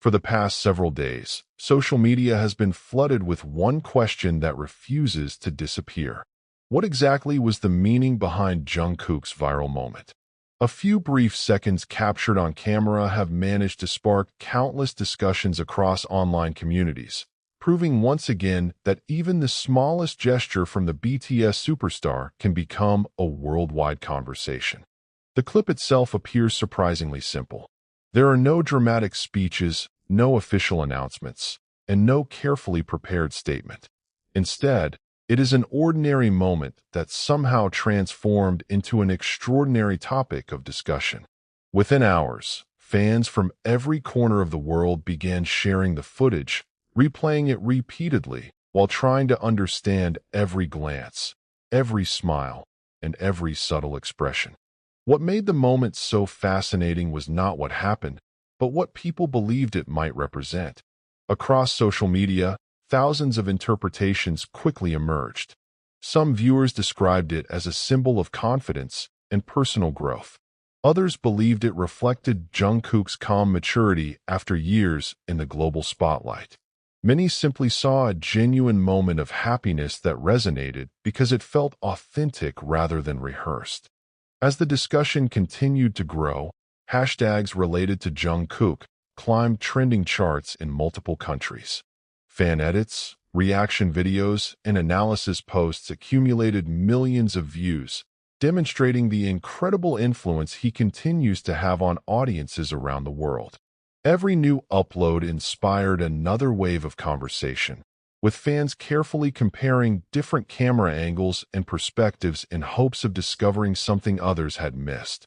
For the past several days, social media has been flooded with one question that refuses to disappear. What exactly was the meaning behind Jungkook's viral moment? A few brief seconds captured on camera have managed to spark countless discussions across online communities, proving once again that even the smallest gesture from the BTS superstar can become a worldwide conversation. The clip itself appears surprisingly simple. There are no dramatic speeches, no official announcements, and no carefully prepared statement. Instead, it is an ordinary moment that somehow transformed into an extraordinary topic of discussion. Within hours, fans from every corner of the world began sharing the footage, replaying it repeatedly while trying to understand every glance, every smile, and every subtle expression. What made the moment so fascinating was not what happened, but what people believed it might represent. Across social media, thousands of interpretations quickly emerged. Some viewers described it as a symbol of confidence and personal growth. Others believed it reflected Jungkook's calm maturity after years in the global spotlight. Many simply saw a genuine moment of happiness that resonated because it felt authentic rather than rehearsed. As the discussion continued to grow, hashtags related to Jungkook climbed trending charts in multiple countries. Fan edits, reaction videos, and analysis posts accumulated millions of views, demonstrating the incredible influence he continues to have on audiences around the world. Every new upload inspired another wave of conversation, with fans carefully comparing different camera angles and perspectives in hopes of discovering something others had missed.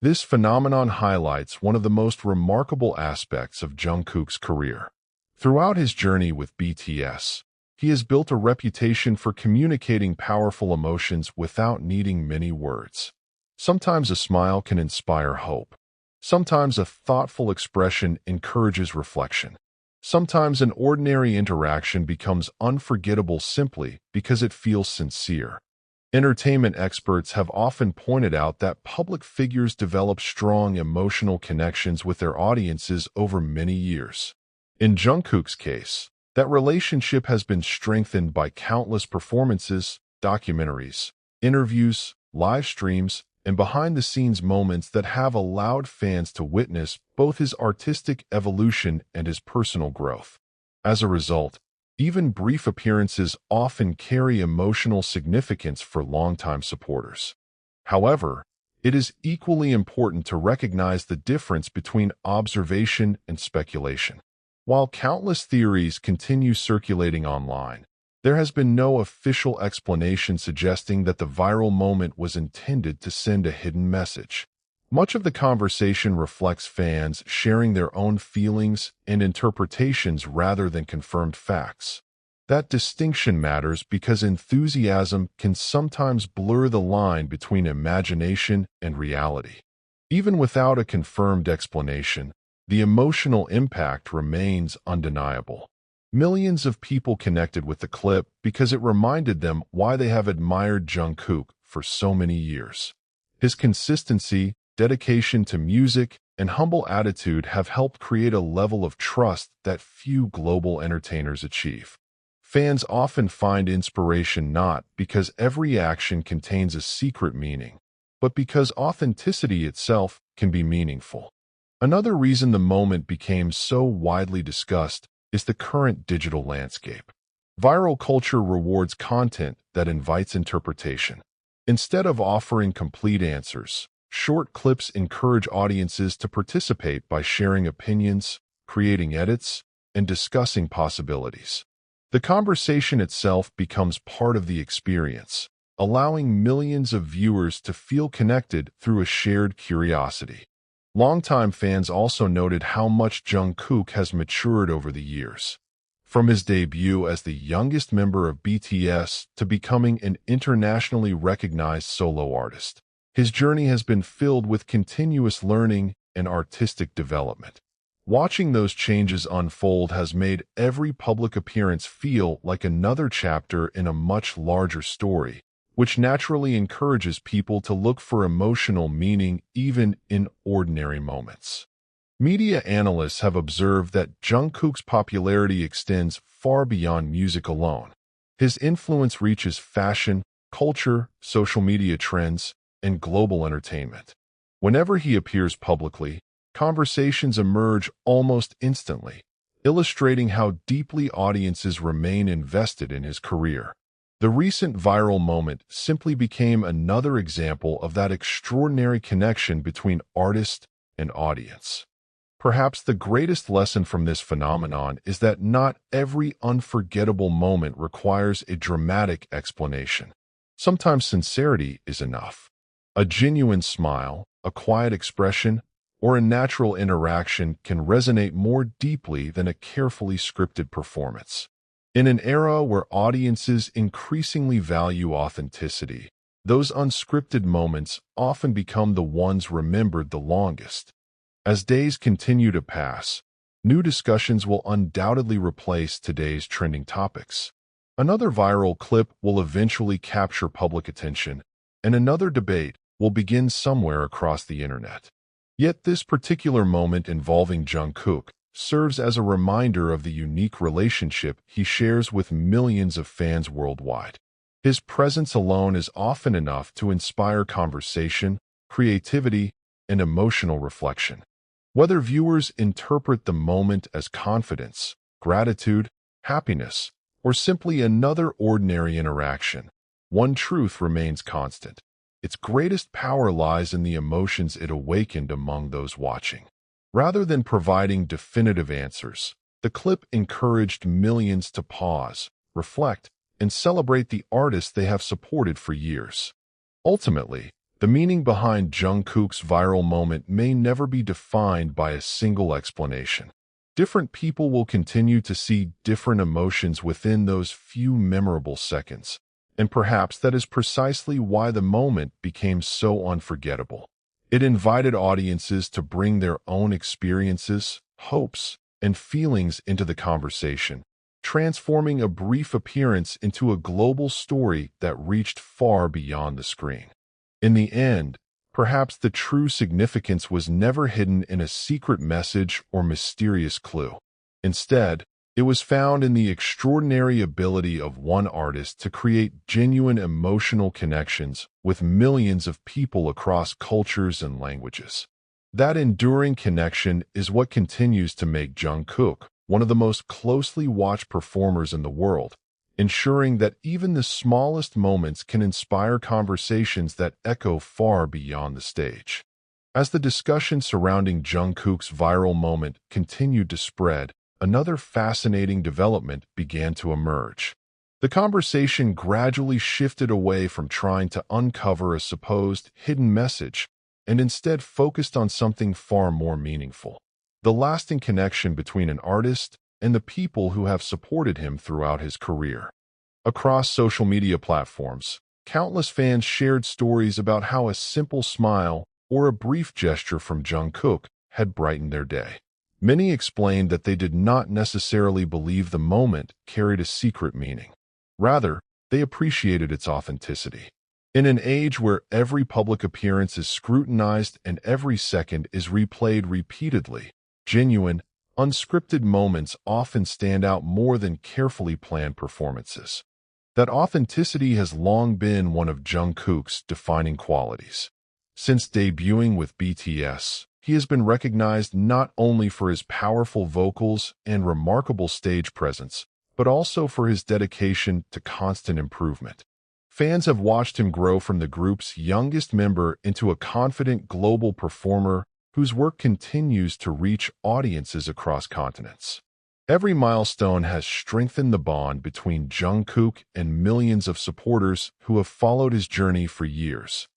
This phenomenon highlights one of the most remarkable aspects of Jungkook's career. Throughout his journey with BTS, he has built a reputation for communicating powerful emotions without needing many words. Sometimes a smile can inspire hope. Sometimes a thoughtful expression encourages reflection. Sometimes an ordinary interaction becomes unforgettable simply because it feels sincere. Entertainment experts have often pointed out that public figures develop strong emotional connections with their audiences over many years. In Jungkook's case, that relationship has been strengthened by countless performances, documentaries, interviews, live streams, and behind-the-scenes moments that have allowed fans to witness both his artistic evolution and his personal growth. As a result, even brief appearances often carry emotional significance for longtime supporters. However, it is equally important to recognize the difference between observation and speculation. While countless theories continue circulating online, there has been no official explanation suggesting that the viral moment was intended to send a hidden message. Much of the conversation reflects fans sharing their own feelings and interpretations rather than confirmed facts. That distinction matters because enthusiasm can sometimes blur the line between imagination and reality. Even without a confirmed explanation, the emotional impact remains undeniable. Millions of people connected with the clip because it reminded them why they have admired Jungkook for so many years. His consistency, dedication to music, and humble attitude have helped create a level of trust that few global entertainers achieve. Fans often find inspiration not because every action contains a secret meaning, but because authenticity itself can be meaningful. Another reason the moment became so widely discussed is the current digital landscape. Viral culture rewards content that invites interpretation. Instead of offering complete answers, short clips encourage audiences to participate by sharing opinions, creating edits, and discussing possibilities. The conversation itself becomes part of the experience, allowing millions of viewers to feel connected through a shared curiosity. Longtime fans also noted how much Jungkook has matured over the years. From his debut as the youngest member of BTS to becoming an internationally recognized solo artist, his journey has been filled with continuous learning and artistic development. Watching those changes unfold has made every public appearance feel like another chapter in a much larger story, which naturally encourages people to look for emotional meaning even in ordinary moments. Media analysts have observed that Jungkook's popularity extends far beyond music alone. His influence reaches fashion, culture, social media trends, and global entertainment. Whenever he appears publicly, conversations emerge almost instantly, illustrating how deeply audiences remain invested in his career. The recent viral moment simply became another example of that extraordinary connection between artist and audience. Perhaps the greatest lesson from this phenomenon is that not every unforgettable moment requires a dramatic explanation. Sometimes sincerity is enough. A genuine smile, a quiet expression, or a natural interaction can resonate more deeply than a carefully scripted performance. In an era where audiences increasingly value authenticity, those unscripted moments often become the ones remembered the longest. As days continue to pass, new discussions will undoubtedly replace today's trending topics. Another viral clip will eventually capture public attention, and another debate will begin somewhere across the internet. Yet this particular moment involving Jungkook serves as a reminder of the unique relationship he shares with millions of fans worldwide. His presence alone is often enough to inspire conversation, creativity, and emotional reflection. Whether viewers interpret the moment as confidence, gratitude, happiness, or simply another ordinary interaction, one truth remains constant. Its greatest power lies in the emotions it awakened among those watching. Rather than providing definitive answers, the clip encouraged millions to pause, reflect, and celebrate the artist they have supported for years. Ultimately, the meaning behind Jungkook's viral moment may never be defined by a single explanation. Different people will continue to see different emotions within those few memorable seconds, and perhaps that is precisely why the moment became so unforgettable. It invited audiences to bring their own experiences, hopes, and feelings into the conversation, transforming a brief appearance into a global story that reached far beyond the screen. In the end, perhaps the true significance was never hidden in a secret message or mysterious clue. Instead, it was found in the extraordinary ability of one artist to create genuine emotional connections with millions of people across cultures and languages. That enduring connection is what continues to make Jungkook one of the most closely watched performers in the world, ensuring that even the smallest moments can inspire conversations that echo far beyond the stage. As the discussion surrounding Jungkook's viral moment continued to spread, another fascinating development began to emerge. The conversation gradually shifted away from trying to uncover a supposed hidden message and instead focused on something far more meaningful: the lasting connection between an artist and the people who have supported him throughout his career. Across social media platforms, countless fans shared stories about how a simple smile or a brief gesture from Jungkook had brightened their day. Many explained that they did not necessarily believe the moment carried a secret meaning. Rather, they appreciated its authenticity. In an age where every public appearance is scrutinized and every second is replayed repeatedly, genuine, unscripted moments often stand out more than carefully planned performances. That authenticity has long been one of Jungkook's defining qualities. Since debuting with BTS, he has been recognized not only for his powerful vocals and remarkable stage presence, but also for his dedication to constant improvement. Fans have watched him grow from the group's youngest member into a confident global performer whose work continues to reach audiences across continents. Every milestone has strengthened the bond between Jungkook and millions of supporters who have followed his journey for years.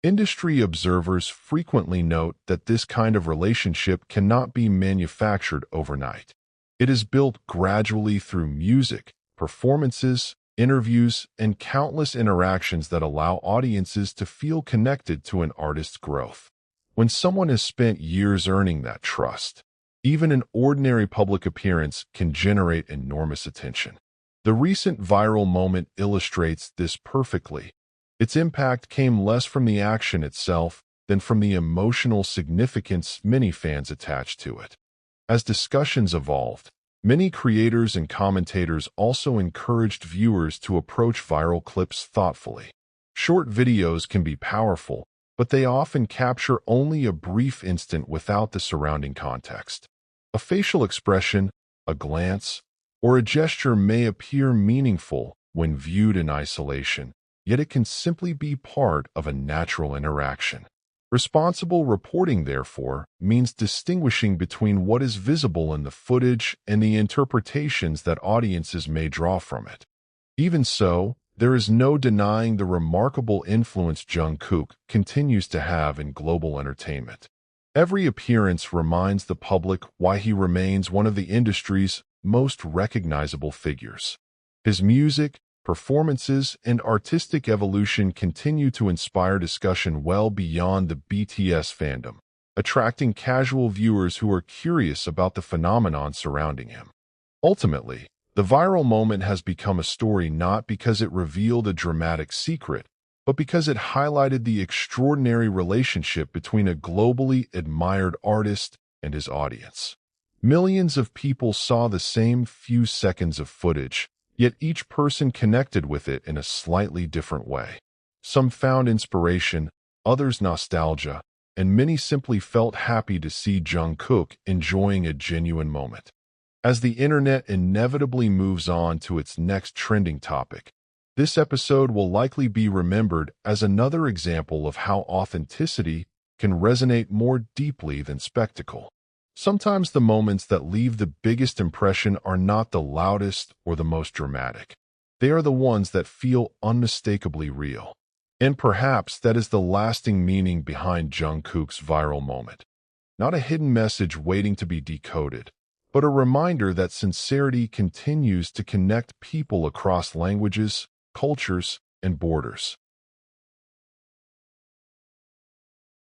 Industry observers frequently note that this kind of relationship cannot be manufactured overnight. It is built gradually through music, performances, interviews, and countless interactions that allow audiences to feel connected to an artist's growth. When someone has spent years earning that trust, even an ordinary public appearance can generate enormous attention. The recent viral moment illustrates this perfectly. Its impact came less from the action itself than from the emotional significance many fans attach to it. As discussions evolved, many creators and commentators also encouraged viewers to approach viral clips thoughtfully. Short videos can be powerful, but they often capture only a brief instant without the surrounding context. A facial expression, a glance, or a gesture may appear meaningful when viewed in isolation, yet it can simply be part of a natural interaction. Responsible reporting, therefore, means distinguishing between what is visible in the footage and the interpretations that audiences may draw from it. Even so, there is no denying the remarkable influence Jungkook continues to have in global entertainment. Every appearance reminds the public why he remains one of the industry's most recognizable figures. His music, performances, and artistic evolution continue to inspire discussion well beyond the BTS fandom, attracting casual viewers who are curious about the phenomenon surrounding him. Ultimately, the viral moment has become a story not because it revealed a dramatic secret, but because it highlighted the extraordinary relationship between a globally admired artist and his audience. Millions of people saw the same few seconds of footage, yet each person connected with it in a slightly different way. Some found inspiration, others nostalgia, and many simply felt happy to see Jungkook enjoying a genuine moment. As the internet inevitably moves on to its next trending topic, this episode will likely be remembered as another example of how authenticity can resonate more deeply than spectacle. Sometimes the moments that leave the biggest impression are not the loudest or the most dramatic. They are the ones that feel unmistakably real. And perhaps that is the lasting meaning behind Jungkook's viral moment. Not a hidden message waiting to be decoded, but a reminder that sincerity continues to connect people across languages, cultures, and borders.